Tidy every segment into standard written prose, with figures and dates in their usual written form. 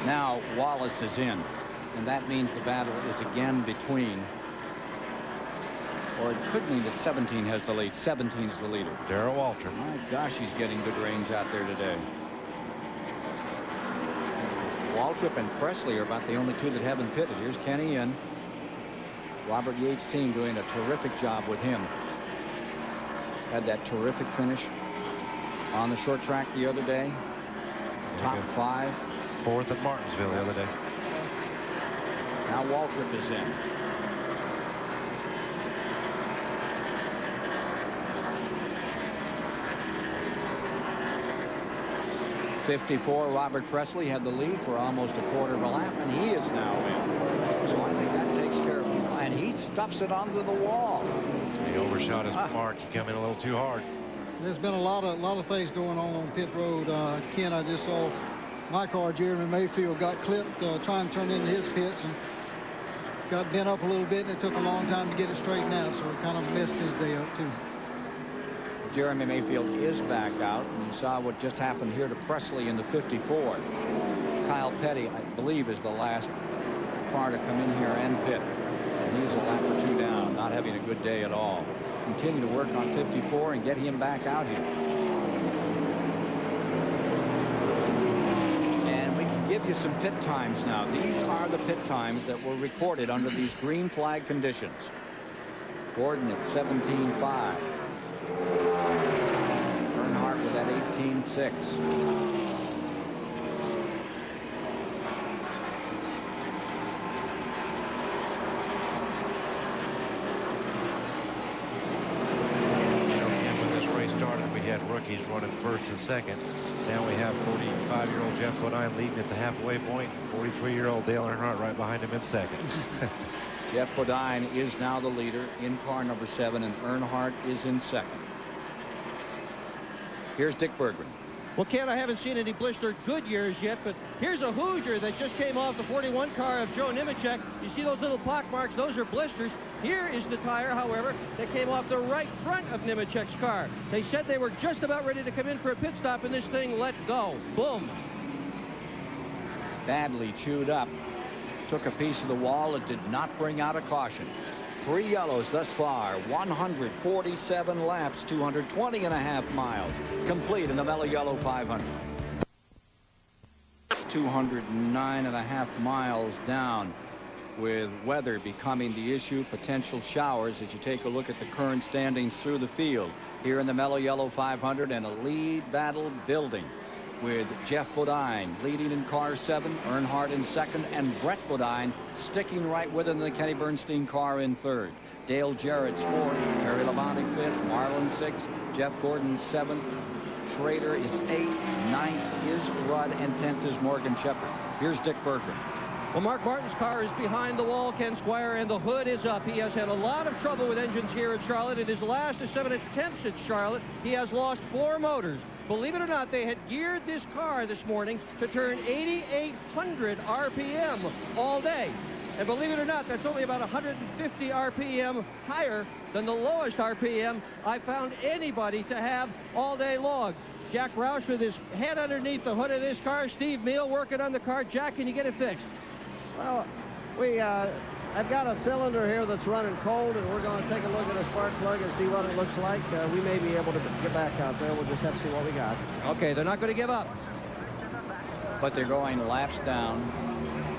Now Wallace is in, and that means the battle is again between, or it could mean that 17 has the lead. 17 is the leader. Darrell Waltrip. My gosh, he's getting good range out there today. Waltrip and Presley are about the only two that haven't pitted. Here's Kenny and Robert Yates' team doing a terrific job with him. Had that terrific finish on the short track the other day. Top 5. 4th at Martinsville the other day. Now Waltrip is in. '54, Robert Presley had the lead for almost a quarter of a lap, and he is now in. So I think that takes care of him. And he stuffs it onto the wall. He overshot his mark. He came in a little too hard. There's been a lot of things going on pit road. Ken, I just saw my car, Jeremy Mayfield, got clipped trying to turn into his pits and got bent up a little bit, and it took a long time to get it straightened out, so it kind of messed his day up too. Jeremy Mayfield is back out, and you saw what just happened here to Presley in the '54. Kyle Petty, I believe, is the last car to come in here and pit. And he's a lap or 2 down, not having a good day at all. Continue to work on '54 and get him back out here. And we can give you some pit times now. These are the pit times that were recorded under these green flag conditions. Gordon at 17.5. Earnhardt with that 18.6. When this race started, we had rookies running 1st and 2nd. Now we have 45-year-old Jeff Bodine leading at the halfway point. 43-year-old Dale Earnhardt right behind him in 2nd. Jeff Bodine is now the leader in car number 7, and Earnhardt is in 2nd. Here's Dick Berggren. Well, Ken, I haven't seen any blistered Goodyears yet, but here's a Hoosier that just came off the 41 car of Joe Nemechek. You see those little pock marks? Those are blisters. Here is the tire, however, that came off the right front of Nemechek's car. They said they were just about ready to come in for a pit stop, and this thing let go. Boom. Badly chewed up. Took a piece of the wall. It did not bring out a caution. 3 yellows thus far. 147 laps, 220.5 miles complete in the Mello Yello 500. 209.5 miles down, with weather becoming the issue. Potential showers as you take a look at the current standings through the field here in the Mello Yello 500, and a lead battle building, with Jeff Bodine leading in car 7, Earnhardt in 2nd, and Brett Bodine sticking right with him in the Kenny Bernstein car in 3rd. Dale Jarrett's 4th, Terry Labonte 5th, Marlin 6th, Jeff Gordon 7th, Schrader is 8th, 9th is Rudd, and 10th is Morgan Shepherd. Here's Dick Berggren. Well, Mark Martin's car is behind the wall, Ken Squire, and the hood is up. He has had a lot of trouble with engines here at Charlotte. In his last 7 attempts at Charlotte, he has lost 4 motors. Believe it or not, they had geared this car this morning to turn 8,800 RPM all day. And believe it or not, that's only about 150 RPM higher than the lowest RPM I found anybody to have all day long. Jack Roush with his head underneath the hood of this car. Steve Meal working on the car. Jack, can you get it fixed? Well, I've got a cylinder here that's running cold, and we're going to take a look at a spark plug and see what it looks like. We may be able to get back out there. We'll just have to see what we got. Okay, they're not going to give up. But they're going laps down,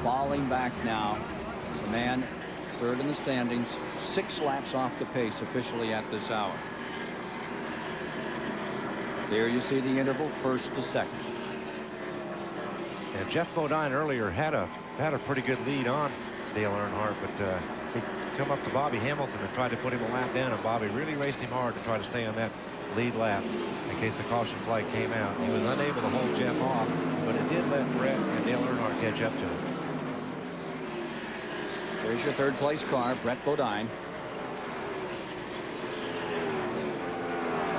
falling back now. The man 3rd in the standings, 6 laps off the pace officially at this hour. There you see the interval, 1st to 2nd. And Jeff Bodine earlier had a pretty good lead on Dale Earnhardt, but he come up to Bobby Hamilton and tried to put him a lap down, and Bobby really raced him hard to try to stay on that lead lap in case the caution flag came out. He was unable to hold Jeff off, but it did let Brett and Dale Earnhardt catch up to him. There's your 3rd place car, Brett Bodine.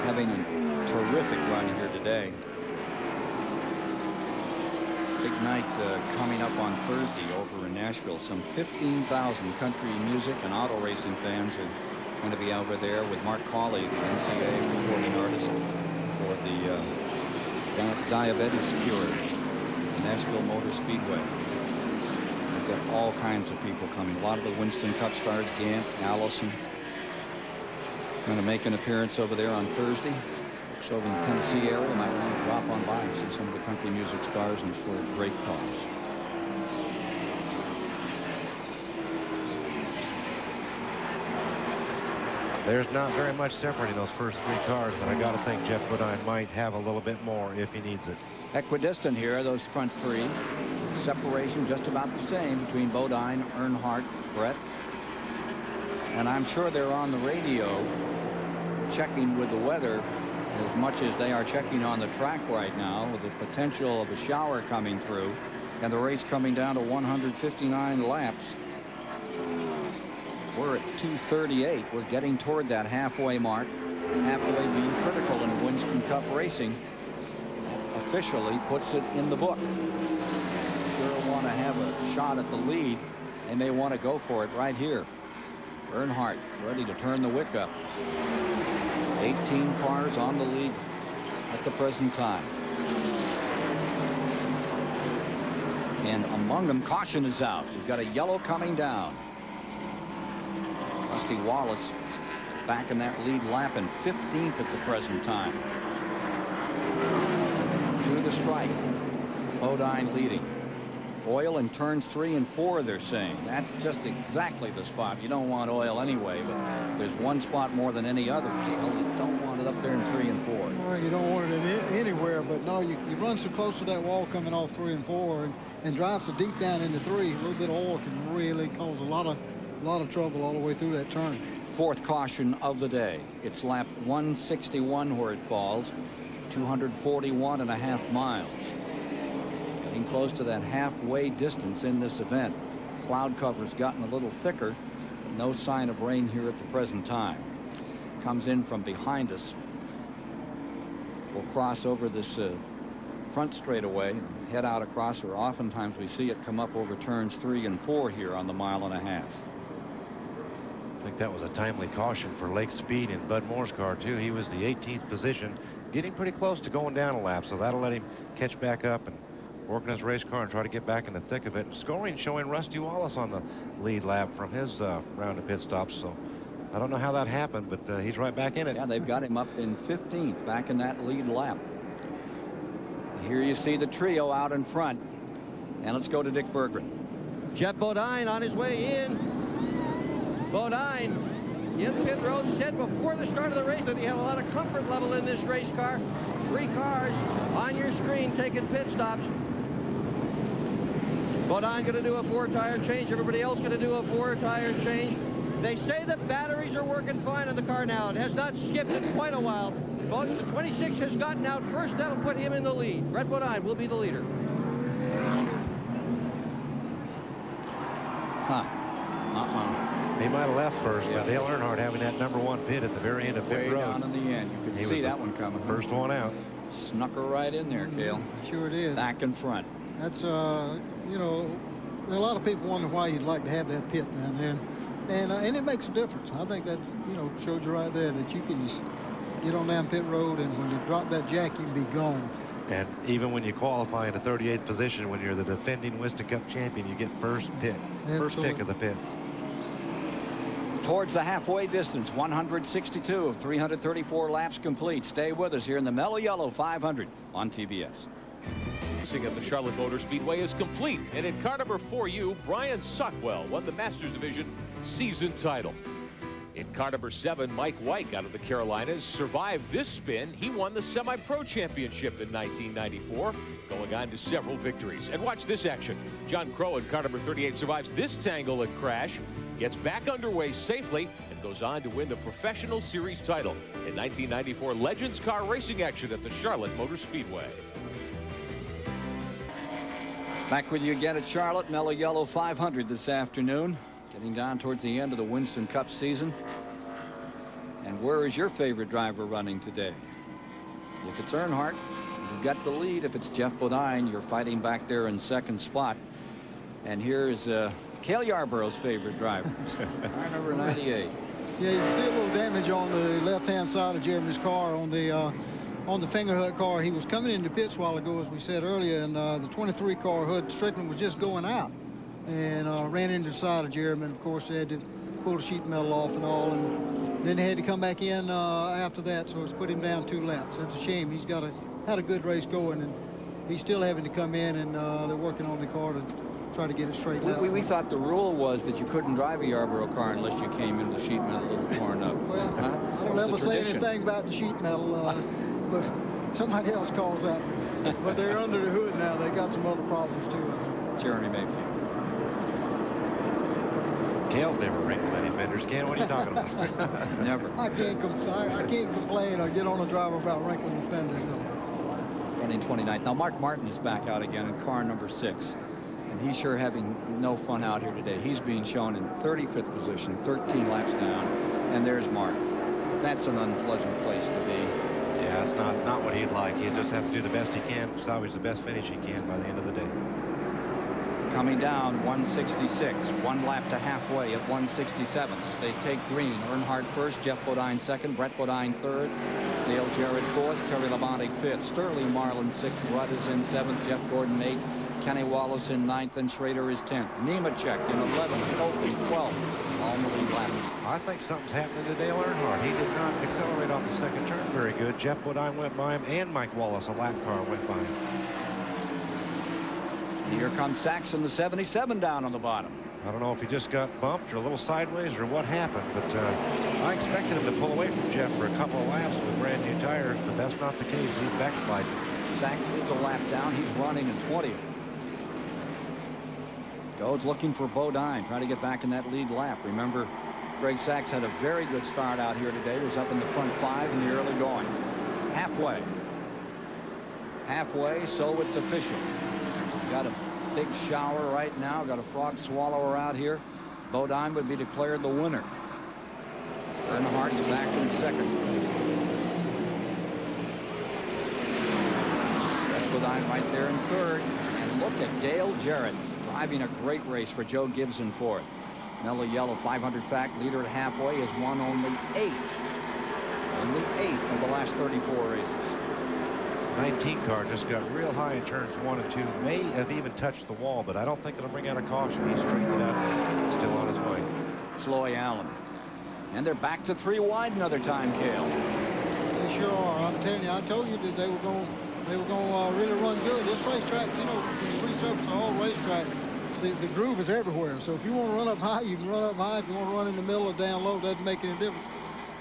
Having a terrific run here today. Big night coming up on Thursday over in Nashville. Some 15,000 country music and auto racing fans are going to be over there with Mark Cawley, the NCAA reporting artist for the diabetes cure. Nashville Motor Speedway. We've got all kinds of people coming. A lot of the Winston Cup stars, Gant, Allison, going to make an appearance over there on Thursday. Folks over in the Tennessee area might want to drop on by and see some of the country music stars and for a great cause. There's not very much separating those first 3 cars, but I got to think Jeff Bodine might have a little bit more if he needs it. Equidistant here, those front 3. Separation just about the same between Bodine, Earnhardt, Brett. And I'm sure they're on the radio checking with the weather as much as they are checking on the track right now, with the potential of a shower coming through and the race coming down to 159 laps. We're at 2:38. We're getting toward that halfway mark. Halfway being critical in Winston Cup racing. Officially puts it in the book. Sure want to have a shot at the lead. They may want to go for it right here. Earnhardt ready to turn the wick up. 18 cars on the lead at the present time. And among them, caution is out. We've got a yellow coming down. Rusty Wallace back in that lead lap in 15th at the present time. Through the strike. Bodine leading. Oil in turns 3 and 4, they're saying. That's just exactly the spot. You don't want oil anyway, but there's one spot more than any other. You don't want it up there in 3 and 4. Well, you don't want it anywhere, but no, you run so close to that wall coming off 3 and 4 and drive so deep down into 3. A little bit of oil can really cause a lot of trouble all the way through that turn. 4th caution of the day. It's lap 161 where it falls. 241.5 miles. Getting close to that halfway distance in this event. Cloud cover's gotten a little thicker. No sign of rain here at the present time. Comes in from behind us. We'll cross over this front straightaway and head out across, or oftentimes we see it come up over turns 3 and 4 here on the 1.5 miles. I think that was a timely caution for Lake Speed in Bud Moore's car too. He was the 18th position, getting pretty close to going down a lap, so that'll let him catch back up and working his race car and try to get back in the thick of it. Scoring showing Rusty Wallace on the lead lap from his round of pit stops, so I don't know how that happened, but he's right back in it. Yeah, they've got him up in 15th, back in that lead lap. Here you see the trio out in front, and let's go to Dick Berggren. Jeff Bodine on his way in. Bodine in pit road said before the start of the race that he had a lot of comfort level in this race car. 3 cars on your screen taking pit stops. Bodine going to do a 4-tire change. Everybody else going to do a 4-tire change. They say the batteries are working fine on the car now. It has not skipped in quite a while. The 26 has gotten out first. That'll put him in the lead. Brett Bodine will be the leader. He might have left first, but Dale Earnhardt having that #1 pit at the very end of pit road. Way down in the end. You could see that one coming. First one out. Snuck her right in there, Cale. Sure did. Back in front. That's, you know, a lot of people wonder why you'd like to have that pit down there. And it makes a difference. I think that, you know, shows you right there that you can just get on down pit road, and when you drop that jack, you can be gone. And even when you qualify in the 38th position, when you're the defending Winston Cup champion, you get first pick. First pick of the pits. Towards the halfway distance, 162 of 334 laps complete. Stay with us here in the Mello Yello 500 on TBS. Racing at the Charlotte Motor Speedway is complete, and in car number 4U, Brian Suckwell won the Masters Division season title. In car number 7, Mike White out of the Carolinas survived this spin. He won the Semi-Pro Championship in 1994, going on to several victories. And watch this action. John Crow in car number 38 survives this tangle and crash, gets back underway safely, and goes on to win the Professional Series title in 1994 Legends Car Racing action at the Charlotte Motor Speedway. Back with you again at Charlotte, Mello Yello 500 this afternoon. Getting down towards the end of the Winston Cup season. And where is your favorite driver running today? If it's Earnhardt, you've got the lead. If it's Jeff Bodine, you're fighting back there in second spot. And here's Cale Yarborough's favorite driver, car number 98. Yeah, you can see a little damage on the left-hand side of Jeremy's car on the on the Fingerhut car. He was coming into pits a while ago, as we said earlier, and the 23 car Hood Strickland was just going out and ran into the side of Jeremy. And of course, they had to pull the sheet metal off and all, and then they had to come back in after that, so it's put him down 2 laps. That's a shame. He's had a good race going, and he's still having to come in, and they're working on the car to try to get it straightened out. We thought the rule was that you couldn't drive a Yarborough car unless you came into the sheet metal a little torn up. Well, I don't ever say anything about the sheet metal, but somebody else calls that. But they're under the hood now. They got some other problems too. Jeremy Mayfield. Cale's never wrinkled any fenders. Ken, what are you talking about? Never. I can't complain or get on the driver about wrinkling the fenders. Running 29th. Now Mark Martin is back out again in car number 6. And he's sure having no fun out here today. He's being shown in 35th position, 13 laps down. And there's Mark. That's an unpleasant place to be. Yeah, it's not what he'd like. He'll just have to do the best he can, salvage the best finish he can by the end of the day. Coming down 166, 1 lap to halfway at 167. As they take green, Earnhardt first, Jeff Bodine second, Brett Bodine third, Dale Jarrett fourth, Terry Labonte fifth, Sterling Marlin sixth, Rudd is in seventh, Jeff Gordon eighth, Kenny Wallace in ninth, and Schrader is 10th. Nemechek in 11th, Copeland 12th. All in the lead lap. I think something's happening to Dale Earnhardt. He did not accelerate off the second turn very good. Jeff Bodine went by him, and Mike Wallace, a lap car, went by him. Here comes Sachs in the 77 down on the bottom. I don't know if he just got bumped or a little sideways or what happened, but I expected him to pull away from Jeff for a couple of laps with brand new tires, but that's not the case. He's backsliding. Sachs is a lap down. He's running in 20th. Goes looking for Bodine, trying to get back in that lead lap. Remember, Greg Sachs had a very good start out here today. Was up in the front 5 in the early going. Halfway, so it's official. Got a big shower right now. Got a frog swallower out here. Bodine would be declared the winner. Earnhardt's back in second. Bodine right there in third. And look at Dale Jarrett driving a great race for Joe Gibson fourth. Mello Yello 500 fact leader at halfway has won only 8. Only 8 of the last 34 races. 19 car just got real high in turns 1 and 2. May have even touched the wall, but I don't think it'll bring out a caution. He's straightened it out. Still on his way. It's Loy Allen. And they're back to 3 wide another time, Cale. They sure are. I'm telling you, I told you that they were going to really run good. This racetrack, you know, when you resurface the whole racetrack, the groove is everywhere. So if you want to run up high, you can run up high. If you want to run in the middle or down low, it doesn't make any difference.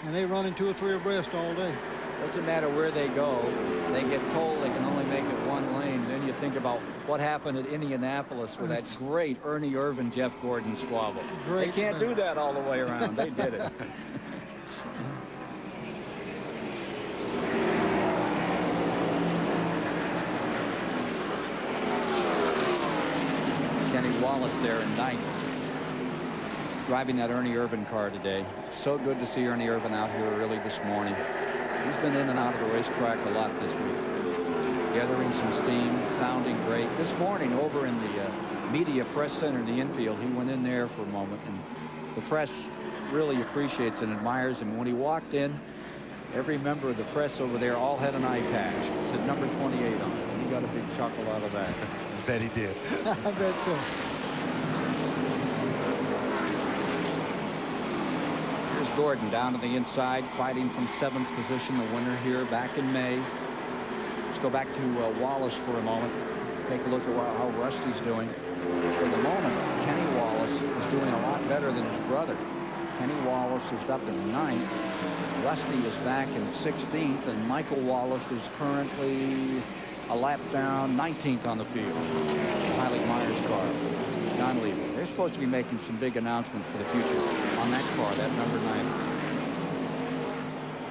And they run in 2 or 3 abreast all day. Doesn't matter where they go. They get told they can only make it 1 lane. Then you think about what happened at Indianapolis with that great Ernie Irvan, Jeff Gordon squabble. They can't do that all the way around. They did it. Kenny Wallace there in 9th. Driving that Ernie Irvan car today. So good to see Ernie Irvan out here early this morning. He's been in and out of the racetrack a lot this week. Gathering some steam, sounding great. This morning over in the media press center in the infield, he went in there for a moment, and the press really appreciates and admires him. When he walked in, every member of the press over there all had an eye patch. It said number 28 on it. He got a big chuckle out of that. I bet he did. I bet so. Gordon down to the inside, fighting from 7th position, the winner here back in May. Let's go back to Wallace for a moment. Take a look at how Rusty's doing. For the moment, Kenny Wallace is doing a lot better than his brother. Kenny Wallace is up in 9th. Rusty is back in 16th, and Michael Wallace is currently a lap down, 19th on the field. Pilot Myers' car. John Levy. They're supposed to be making some big announcements for the future on that car, that number 9.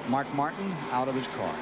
Mark Martin out of his car.